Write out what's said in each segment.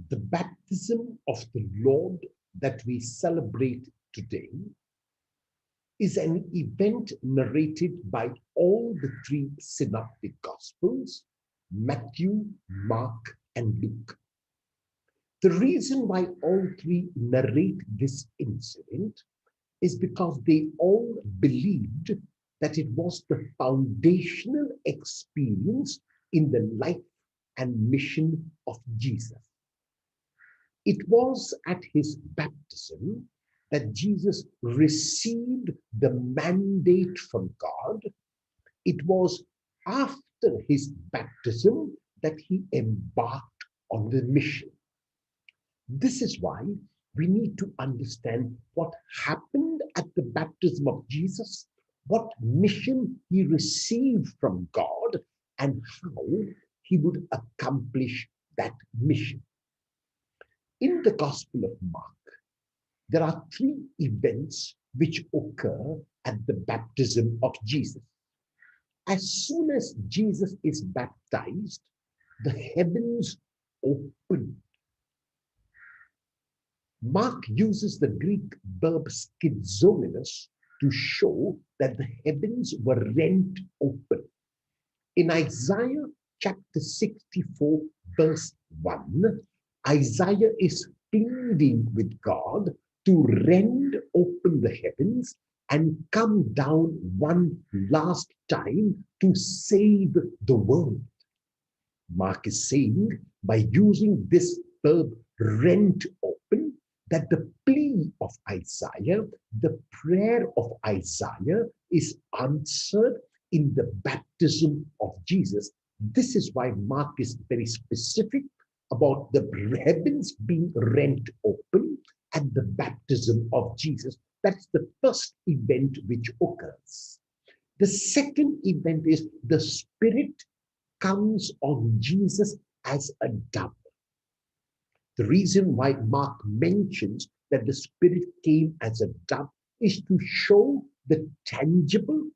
The baptism of the Lord that we celebrate today is an event narrated by all the three synoptic gospels, Matthew, Mark, and Luke. The reason why all three narrate this incident is because they all believed that it was the foundational experience in the life and mission of Jesus. It was at his baptism that Jesus received the mandate from God. It was after his baptism that he embarked on the mission. This is why we need to understand what happened at the baptism of Jesus, what mission he received from God, and how he would accomplish that mission. In the Gospel of Mark, there are three events which occur at the baptism of Jesus. As soon as Jesus is baptized, the heavens open. Mark uses the Greek verb schizomenos to show that the heavens were rent open. In Isaiah chapter 64, verse 1, Isaiah is pleading with God to rend open the heavens and come down one last time to save the world. Mark is saying, by using this verb rent open, that the plea of Isaiah, the prayer of Isaiah is answered in the baptism of Jesus. This is why Mark is very specific about the heavens being rent open at the baptism of Jesus. That's the first event which occurs. The second event is the Spirit comes on Jesus as a dove. The reason why Mark mentions that the Spirit came as a dove is to show the tangible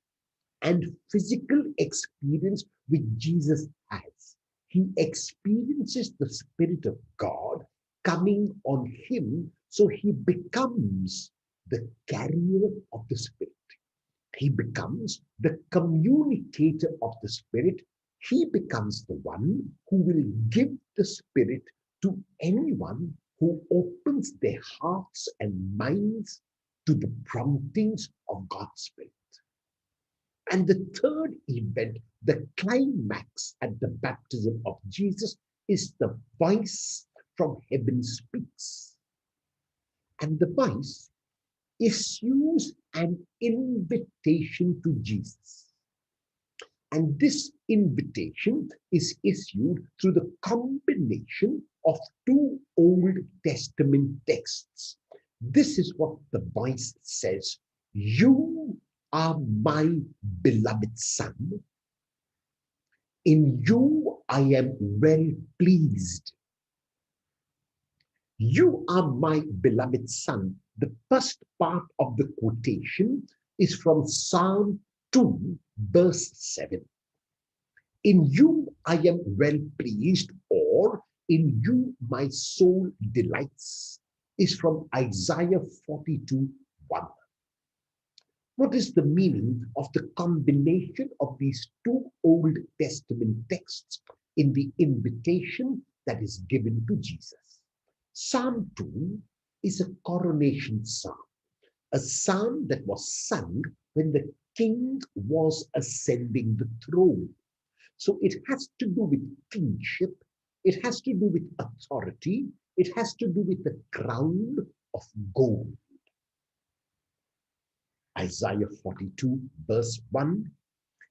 and physical experience which Jesus has. He experiences the Spirit of God coming on him, so he becomes the carrier of the Spirit. He becomes the communicator of the Spirit. He becomes the one who will give the Spirit to anyone who opens their hearts and minds to the promptings of God's Spirit. And the third event, the climax at the baptism of Jesus, is the voice from heaven speaks. And the voice issues an invitation to Jesus. And this invitation is issued through the combination of two Old Testament texts. This is what the voice says: "You are my beloved Son. In you I am well pleased." You are my beloved Son. The first part of the quotation is from Psalm 2, verse 7. In you I am well pleased, or in you my soul delights, is from Isaiah 42, 1. What is the meaning of the combination of these two Old Testament texts in the invitation that is given to Jesus? Psalm 2 is a coronation psalm, a psalm that was sung when the king was ascending the throne. So it has to do with kingship, it has to do with authority, it has to do with the crown of gold. Isaiah 42, verse 1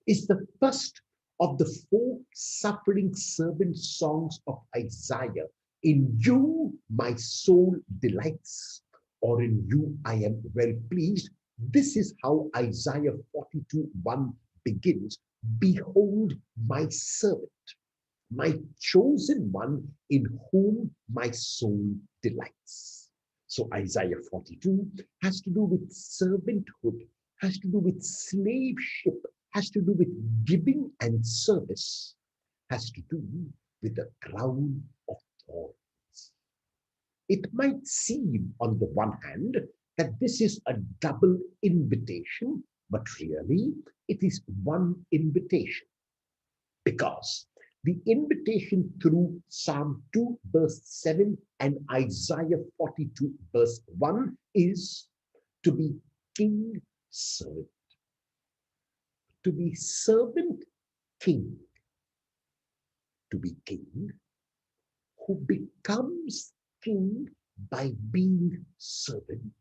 is the first of the four suffering servant songs of Isaiah. In you my soul delights, or in you I am well pleased. This is how Isaiah 42, 1 begins. Behold my servant, my chosen one, in whom my soul delights. So Isaiah 42 has to do with servanthood, has to do with slaveship, has to do with giving and service, has to do with the crown of thorns. It might seem, on the one hand, that this is a double invitation, but really it is one invitation, because the invitation through Psalm 2, verse 7 and Isaiah 42, verse 1 is to be king servant, to be servant king, to be king who becomes king by being servant,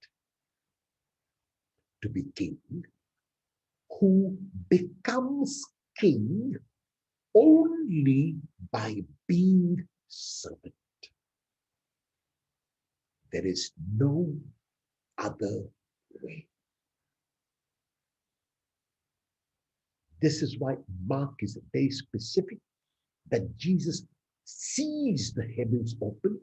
to be king who becomes king only by being servant. There is no other way. This is why Mark is very specific that Jesus sees the heavens opened.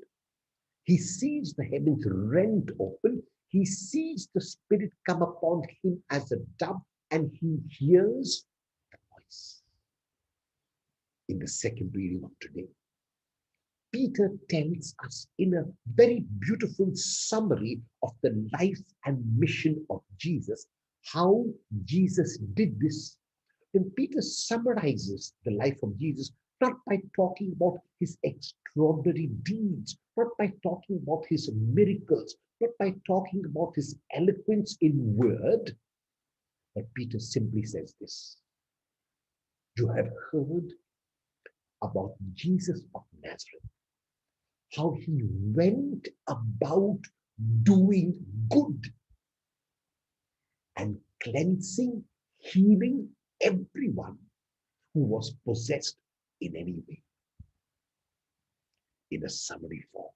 He sees the heavens rent open. He sees the Spirit come upon him as a dove, and he hears the voice. In the second reading of today, Peter tells us in a very beautiful summary of the life and mission of Jesus, how Jesus did this. When Peter summarizes the life of Jesus, not by talking about his extraordinary deeds, not by talking about his miracles, not by talking about his eloquence in word, but Peter simply says this: you have heard about Jesus of Nazareth, how he went about doing good and cleansing, healing everyone who was possessed in any way. In a summary form,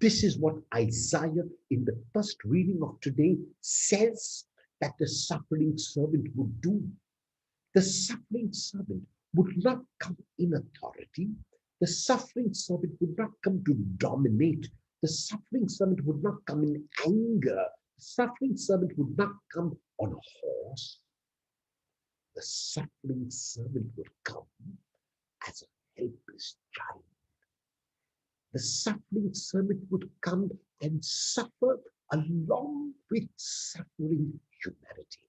this is what Isaiah in the first reading of today says that the suffering servant would do. The suffering servant would not come in authority. The suffering servant would not come to dominate. The suffering servant would not come in anger. The suffering servant would not come on a horse. The suffering servant would come as a helpless child. The suffering servant would come and suffer along with suffering humanity.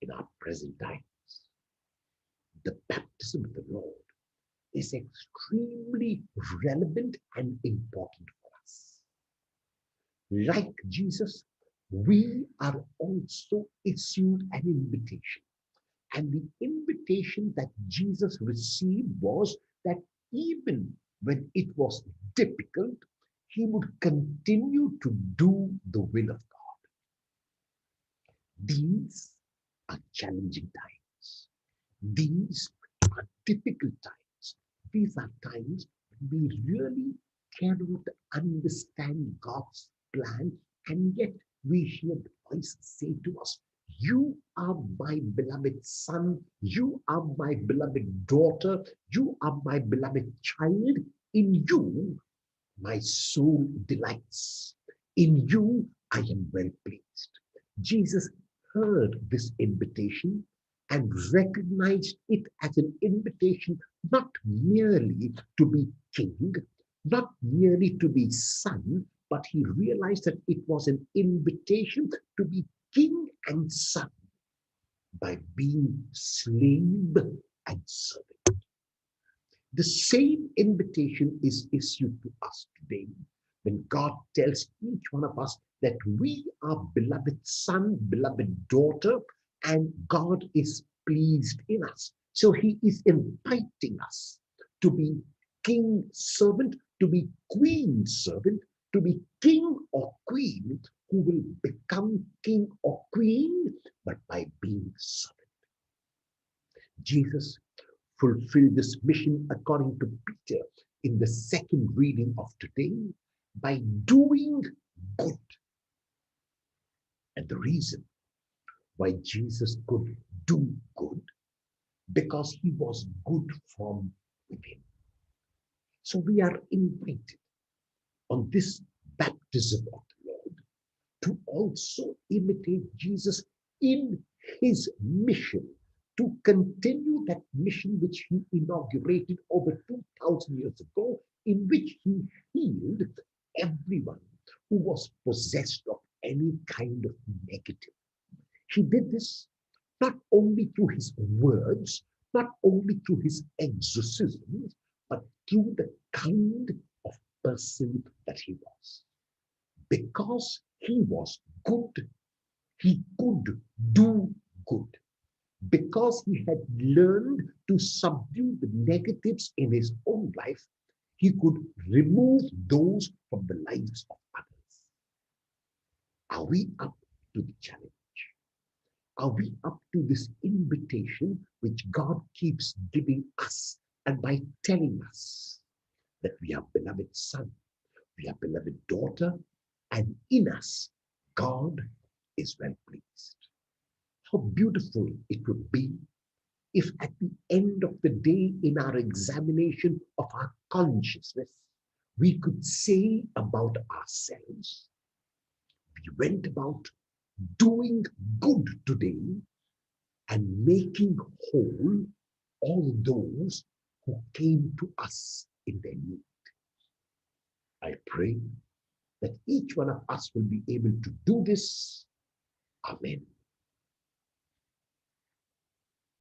In our present times, the baptism of the Lord is extremely relevant and important for us. Like Jesus, we are also issued an invitation. And the invitation that Jesus received was that even when it was difficult, he would continue to do the will of God. These are challenging times. These are difficult times. These are times when we really cannot understand God's plan, and yet we hear the voice say to us, you are my beloved son, you are my beloved daughter, you are my beloved child. In you, my soul delights. In you, I am well pleased. Jesus heard this invitation and recognized it as an invitation not merely to be king, not merely to be son, but he realized that it was an invitation to be king and son by being slave and servant. The same invitation is issued to us today when God tells each one of us that we are beloved son, beloved daughter, and God is pleased in us. So he is inviting us to be king servant, to be queen servant, to be king or queen who will become king or queen, but by being servant. Jesus fulfilled this mission according to Peter in the second reading of today by doing good. And the reason why Jesus could do good, because he was good from within. So we are invited on this baptism of the Lord to also imitate Jesus in his mission to continue that mission which he inaugurated over 2,000 years ago, in which he healed everyone who was possessed of any kind of negative. He did this not only through his words, not only through his exorcisms, but through the kind of person that he was. Because he was good, he could do good. Because he had learned to subdue the negatives in his own life, he could remove those from the lives of others. Are we up to the challenge? Are we up to this invitation which God keeps giving us, and by telling us that we are beloved son, we are beloved daughter, and in us God is well pleased? How beautiful it would be if at the end of the day, in our examination of our consciousness, we could say about ourselves, we went about doing good today and making whole all those who came to us in their need. I pray that each one of us will be able to do this. Amen.